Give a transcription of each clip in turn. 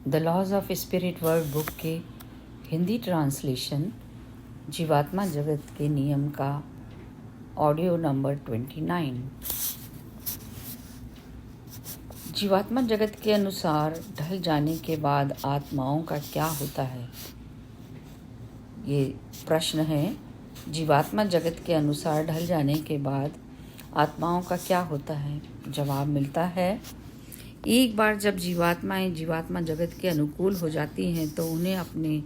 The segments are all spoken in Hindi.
The laws of spirit world book के हिंदी ट्रांसलेशन जीवात्मा जगत के नियम का ऑडियो नंबर 29। जीवात्मा जगत के अनुसार ढल जाने के बाद आत्माओं का क्या होता है? ये प्रश्न है। जीवात्मा जगत के अनुसार ढल जाने के बाद आत्माओं का क्या होता है? जवाब मिलता है, एक बार जब जीवात्माएं जीवात्मा जगत के अनुकूल हो जाती हैं तो उन्हें अपने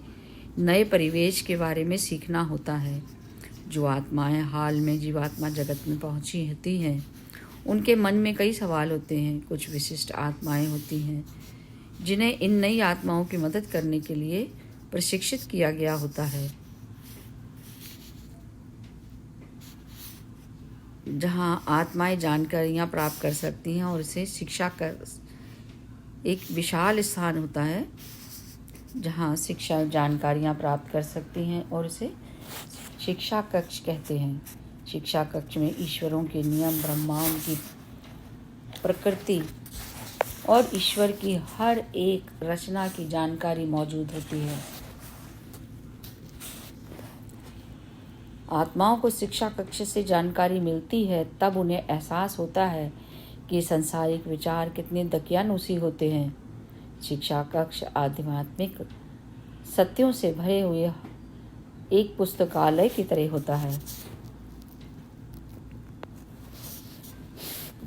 नए परिवेश के बारे में सीखना होता है। जो आत्माएं हाल में जीवात्मा जगत में पहुंची होती हैं उनके मन में कई सवाल होते हैं। कुछ विशिष्ट आत्माएं होती हैं जिन्हें इन नई आत्माओं की मदद करने के लिए प्रशिक्षित किया गया होता है। जहां आत्माएं जानकारियां प्राप्त कर सकती हैं और इसे शिक्षा कर एक विशाल स्थान होता है जहां शिक्षा जानकारियां प्राप्त कर सकती हैं और इसे शिक्षा कक्ष कहते हैं। शिक्षा कक्ष में ईश्वरों के नियम, ब्रह्मांड की प्रकृति और ईश्वर की हर एक रचना की जानकारी मौजूद होती है। आत्माओं को शिक्षा कक्ष से जानकारी मिलती है तब उन्हें एहसास होता है कि सांसारिक विचार कितने दकियानूसी होते हैं। शिक्षा कक्ष आध्यात्मिक सत्यों से भरे हुए एक पुस्तकालय की तरह होता है।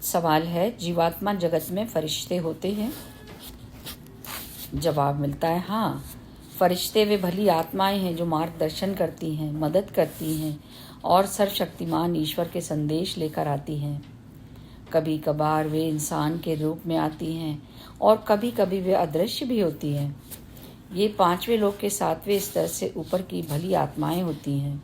सवाल है, जीवात्मा जगत में फरिश्ते होते हैं? जवाब मिलता है, हाँ, फरिश्ते वे भली आत्माएं हैं जो मार्गदर्शन करती हैं, मदद करती हैं और सर्वशक्तिमान ईश्वर के संदेश लेकर आती हैं। कभी कभार वे इंसान के रूप में आती हैं और कभी कभी वे अदृश्य भी होती हैं। ये पांचवें लोक के 7वें स्तर से ऊपर की भली आत्माएं होती हैं।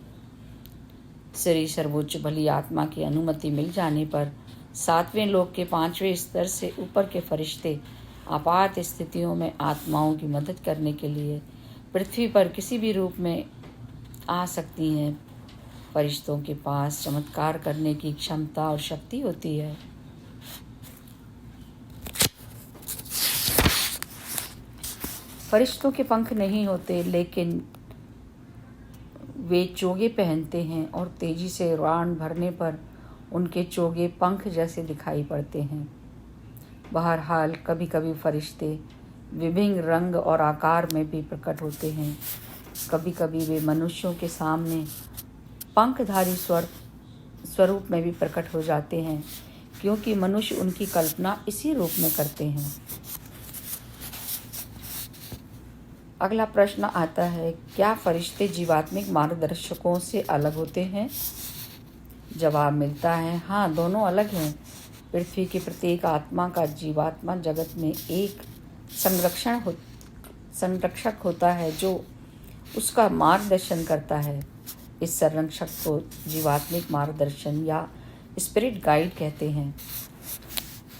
श्री सर्वोच्च भली आत्मा की अनुमति मिल जाने पर 7वें लोक के 5वें स्तर से ऊपर के फरिश्ते आपात स्थितियों में आत्माओं की मदद करने के लिए पृथ्वी पर किसी भी रूप में आ सकती हैं। फरिश्तों के पास चमत्कार करने की क्षमता और शक्ति होती है। फरिश्तों के पंख नहीं होते, लेकिन वे चोगे पहनते हैं और तेजी से उड़ान भरने पर उनके चोगे पंख जैसे दिखाई पड़ते हैं। बहरहाल कभी कभी फरिश्ते विभिन्न रंग और आकार में भी प्रकट होते हैं। कभी कभी वे मनुष्यों के सामने पंखधारी स्वरूप में भी प्रकट हो जाते हैं, क्योंकि मनुष्य उनकी कल्पना इसी रूप में करते हैं। अगला प्रश्न आता है, क्या फरिश्ते जीवात्मिक मार्गदर्शकों से अलग होते हैं? जवाब मिलता है, हाँ, दोनों अलग हैं। पृथ्वी की प्रत्येक आत्मा का जीवात्मा जगत में एक संरक्षक होता है जो उसका मार्गदर्शन करता है। इस संरक्षक को जीवात्मिक मार्गदर्शन या स्पिरिट गाइड कहते हैं।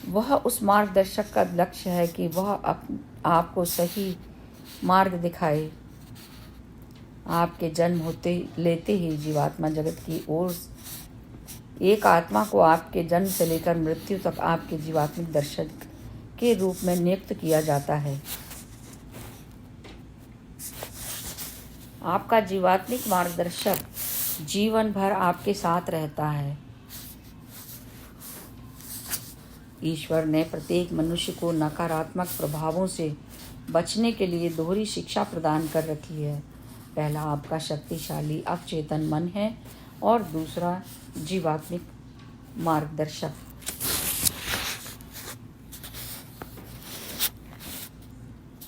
वह उस मार्गदर्शक का लक्ष्य है कि वह आपको सही मार्ग दिखाए। आपके जन्म होते लेते ही जीवात्मा जगत की ओर एक आत्मा को आपके जन्म से लेकर मृत्यु तक आपके जीवात्मिक दर्शक के रूप में नियुक्त किया जाता है। आपका जीवात्मिक मार्गदर्शक जीवन भर आपके साथ रहता है। ईश्वर ने प्रत्येक मनुष्य को नकारात्मक प्रभावों से बचने के लिए दोहरी शिक्षा प्रदान कर रखी है। पहला आपका शक्तिशाली अवचेतन मन है और दूसरा जीवात्मिक मार्गदर्शक।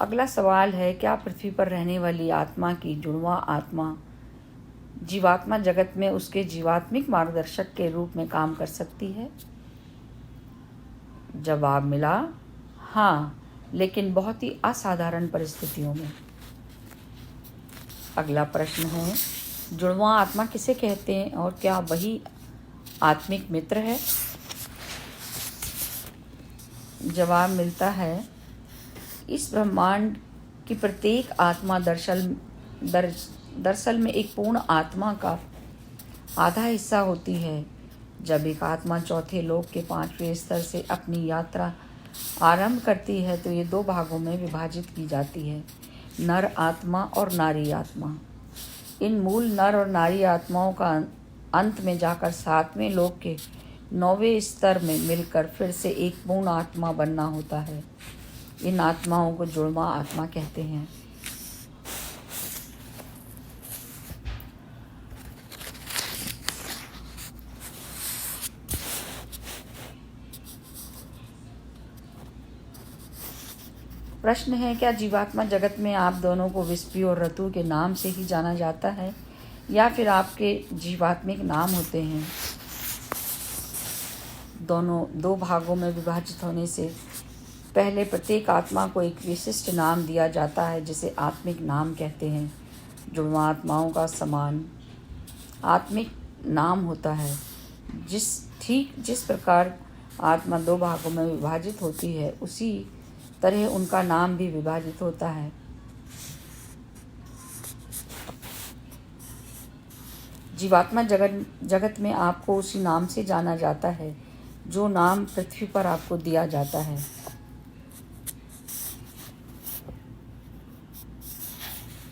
अगला सवाल है, क्या पृथ्वी पर रहने वाली आत्मा की जुड़वा आत्मा जीवात्मा जगत में उसके जीवात्मिक मार्गदर्शक के रूप में काम कर सकती है? जवाब मिला, हाँ, लेकिन बहुत ही असाधारण परिस्थितियों में। अगला प्रश्न है, जुड़वा आत्मा किसे कहते हैं और क्या वही आत्मिक मित्र है? जवाब मिलता है, इस ब्रह्मांड की प्रत्येक आत्मा दरअसल में एक पूर्ण आत्मा का आधा हिस्सा होती है। जब एक आत्मा चौथे लोक के 5वें स्तर से अपनी यात्रा आरंभ करती है तो ये 2 भागों में विभाजित की जाती है, नर आत्मा और नारी आत्मा। इन मूल नर और नारी आत्माओं का अंत में जाकर 7वें लोक के 9वें स्तर में मिलकर फिर से एक पूर्ण आत्मा बनना होता है। इन आत्माओं को जुड़वा आत्मा कहते हैं। प्रश्न है, क्या जीवात्मा जगत में आप दोनों को विस्पी और ऋतु के नाम से ही जाना जाता है या फिर आपके जीवात्मिक नाम होते हैं? दोनों 2 भागों में विभाजित होने से पहले प्रत्येक आत्मा को एक विशिष्ट नाम दिया जाता है जिसे आत्मिक नाम कहते हैं। जुड़वा आत्माओं का समान आत्मिक नाम होता है। जिस प्रकार आत्मा 2 भागों में विभाजित होती है उसी तरह उनका नाम भी विभाजित होता है। जीवात्मा जगत में आपको उसी नाम से जाना जाता है जो नाम पृथ्वी पर आपको दिया जाता है।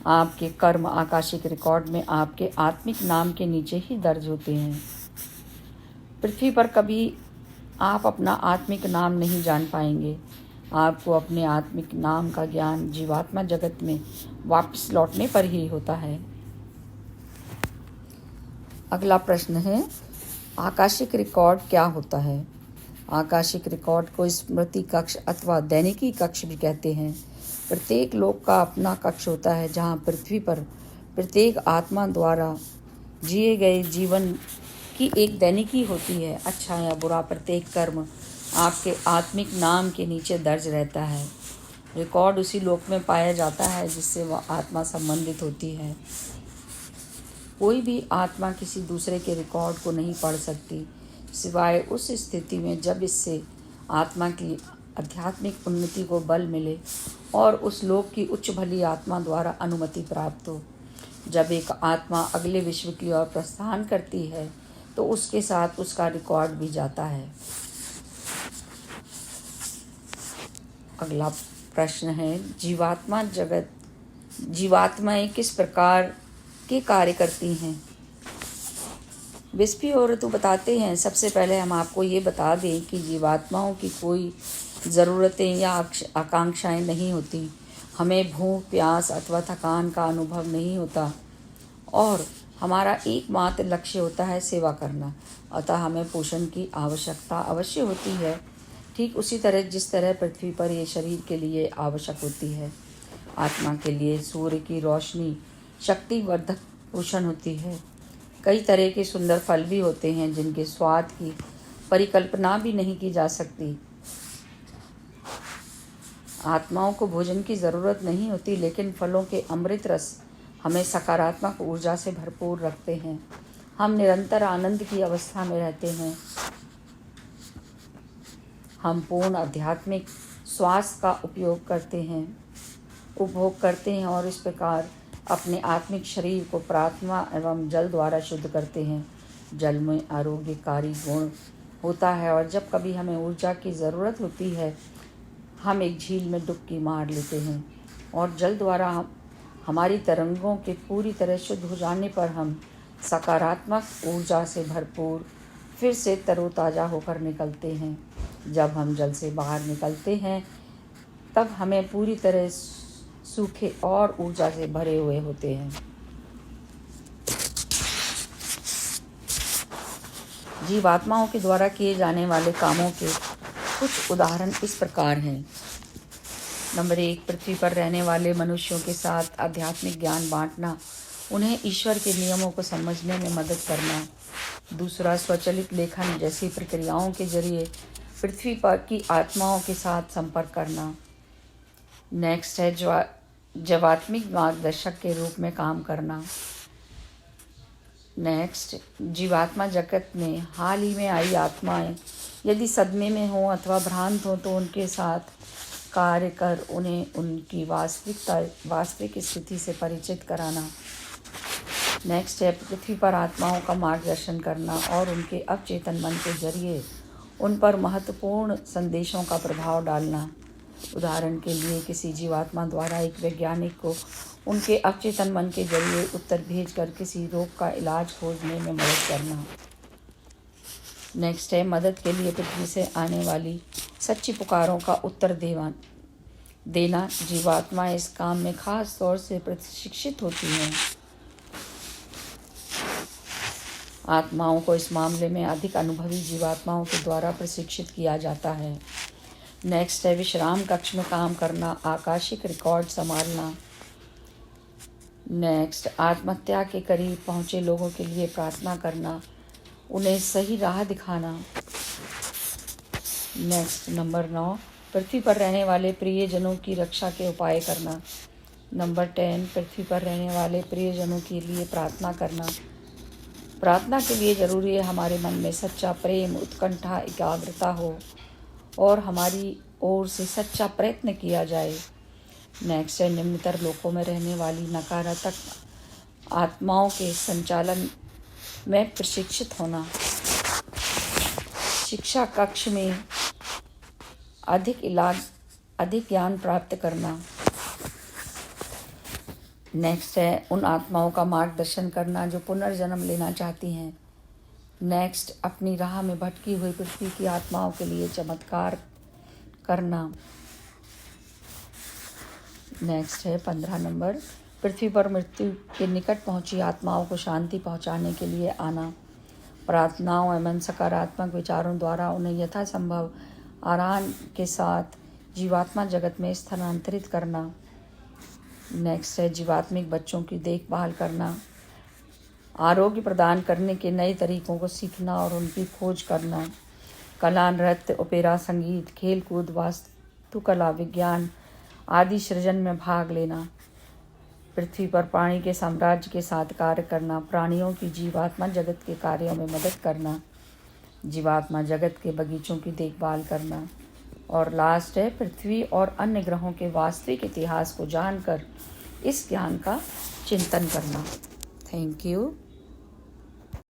आपके कर्म आकाशिक रिकॉर्ड में आपके आत्मिक नाम के नीचे ही दर्ज होते हैं। पृथ्वी पर कभी आप अपना आत्मिक नाम नहीं जान पाएंगे। आपको अपने आत्मिक नाम का ज्ञान जीवात्मा जगत में वापस लौटने पर ही होता है। अगला प्रश्न है, आकाशिक रिकॉर्ड क्या होता है? आकाशिक रिकॉर्ड को स्मृति कक्ष अथवा दैनिकी कक्ष भी कहते हैं। प्रत्येक लोक का अपना कक्ष होता है जहाँ पृथ्वी पर प्रत्येक आत्मा द्वारा जिए गए जीवन की एक दैनिकी होती है। अच्छा या बुरा प्रत्येक कर्म आपके आत्मिक नाम के नीचे दर्ज रहता है। रिकॉर्ड उसी लोक में पाया जाता है जिससे वह आत्मा संबंधित होती है। कोई भी आत्मा किसी दूसरे के रिकॉर्ड को नहीं पढ़ सकती सिवाय उस स्थिति में जब इससे आत्मा की आध्यात्मिक उन्नति को बल मिले और उस लोक की उच्च भली आत्मा द्वारा अनुमति प्राप्त हो। जब एक आत्मा अगले विश्व की ओर प्रस्थान करती है तो उसके साथ उसका रिकॉर्ड भी जाता है। अगला प्रश्न है, जीवात्माएं किस प्रकार के कार्य करती हैं? विस्पी और ऋतु बताते हैं। सबसे पहले हम आपको ये बता दें कि जीवात्माओं की कोई ज़रूरतें या आकांक्षाएं नहीं होती। हमें भूख प्यास अथवा थकान का अनुभव नहीं होता और हमारा एकमात्र लक्ष्य होता है सेवा करना। अतः हमें पोषण की आवश्यकता अवश्य होती है, ठीक उसी तरह जिस तरह पृथ्वी पर ये शरीर के लिए आवश्यक होती है। आत्मा के लिए सूर्य की रोशनी शक्तिवर्धक पोषण होती है। कई तरह के सुंदर फल भी होते हैं जिनके स्वाद की परिकल्पना भी नहीं की जा सकती। आत्माओं को भोजन की ज़रूरत नहीं होती, लेकिन फलों के अमृत रस हमें सकारात्मक ऊर्जा से भरपूर रखते हैं। हम निरंतर आनंद की अवस्था में रहते हैं। हम पूर्ण आध्यात्मिक स्वास्थ्य का उपभोग करते हैं और इस प्रकार अपने आत्मिक शरीर को प्रार्थना एवं जल द्वारा शुद्ध करते हैं। जल में आरोग्यकारी गुण होता है और जब कभी हमें ऊर्जा की ज़रूरत होती है हम एक झील में डुबकी मार लेते हैं और जल द्वारा हमारी तरंगों के पूरी तरह शुद्ध हो जाने पर हम सकारात्मक ऊर्जा से भरपूर फिर से तरोताज़ा होकर निकलते हैं। जब हम जल से बाहर निकलते हैं तब हमें पूरी तरह सूखे और ऊर्जा से भरे हुए होते हैं। जीवात्माओं के द्वारा किए जाने वाले कामों के कुछ उदाहरण इस प्रकार हैं। नंबर 1, पृथ्वी पर रहने वाले मनुष्यों के साथ आध्यात्मिक ज्ञान बांटना, उन्हें ईश्वर के नियमों को समझने में मदद करना। दूसरा, स्वचालित लेखन जैसी प्रक्रियाओं के जरिए पृथ्वी पर की आत्माओं के साथ संपर्क करना। नेक्स्ट है जीवात्मिक मार्गदर्शक के रूप में काम करना। नेक्स्ट, जीवात्मा जगत में हाल ही में आई आत्माएं यदि सदमे में हों अथवा भ्रांत हों तो उनके साथ कार्य कर उन्हें उनकी वास्तविक स्थिति से परिचित कराना। नेक्स्ट है पृथ्वी पर आत्माओं का मार्गदर्शन करना और उनके अवचेतन मन के जरिए उन पर महत्वपूर्ण संदेशों का प्रभाव डालना। उदाहरण के लिए किसी जीवात्मा द्वारा एक वैज्ञानिक को उनके अवचेतन मन के जरिए उत्तर भेजकर किसी रोग का इलाज खोजने में मदद करना। नेक्स्ट है मदद के लिए पृथ्वी से आने वाली सच्ची पुकारों का उत्तर देना। जीवात्माएं इस काम में खास तौर से प्रशिक्षित होती हैं। आत्माओं को इस मामले में अधिक अनुभवी जीवात्माओं के द्वारा प्रशिक्षित किया जाता है। नेक्स्ट है विश्राम कक्ष में काम करना, आकाशिक रिकॉर्ड संभालना। नेक्स्ट आत्महत्या के करीब पहुंचे लोगों के लिए प्रार्थना करना, उन्हें सही राह दिखाना। नेक्स्ट नंबर 9 पृथ्वी पर रहने वाले प्रियजनों की रक्षा के उपाय करना। नंबर 10 पृथ्वी पर रहने वाले प्रियजनों के लिए प्रार्थना करना। प्रार्थना के लिए ज़रूरी है हमारे मन में सच्चा प्रेम, उत्कंठा, एकाग्रता हो और हमारी ओर से सच्चा प्रयत्न किया जाए। नेक्स्ट है निम्नतर लोकों में रहने वाली नकारात्मक आत्माओं के संचालन में प्रशिक्षित होना। शिक्षा कक्ष में अधिक ज्ञान प्राप्त करना। नेक्स्ट है उन आत्माओं का मार्गदर्शन करना जो पुनर्जन्म लेना चाहती हैं। नेक्स्ट अपनी राह में भटकी हुई पृथ्वी की आत्माओं के लिए चमत्कार करना। नेक्स्ट है 15 नंबर पृथ्वी पर मृत्यु के निकट पहुंची आत्माओं को शांति पहुंचाने के लिए आना। प्रार्थनाओं एवं सकारात्मक विचारों द्वारा उन्हें यथासंभव आराम के साथ जीवात्मा जगत में स्थानांतरित करना। नेक्स्ट है जीवात्मिक बच्चों की देखभाल करना, आरोग्य प्रदान करने के नए तरीकों को सीखना और उनकी खोज करना। कला, नृत्य, ओपेरा, संगीत, खेल कूद, वास्तुकला, विज्ञान आदि सृजन में भाग लेना। पृथ्वी पर प्राणी के साम्राज्य के साथ कार्य करना, प्राणियों की जीवात्मा जगत के कार्यों में मदद करना, जीवात्मा जगत के बगीचों की देखभाल करना। और लास्ट है पृथ्वी और अन्य ग्रहों के वास्तविक इतिहास को जानकर इस ज्ञान का चिंतन करना। Thank you.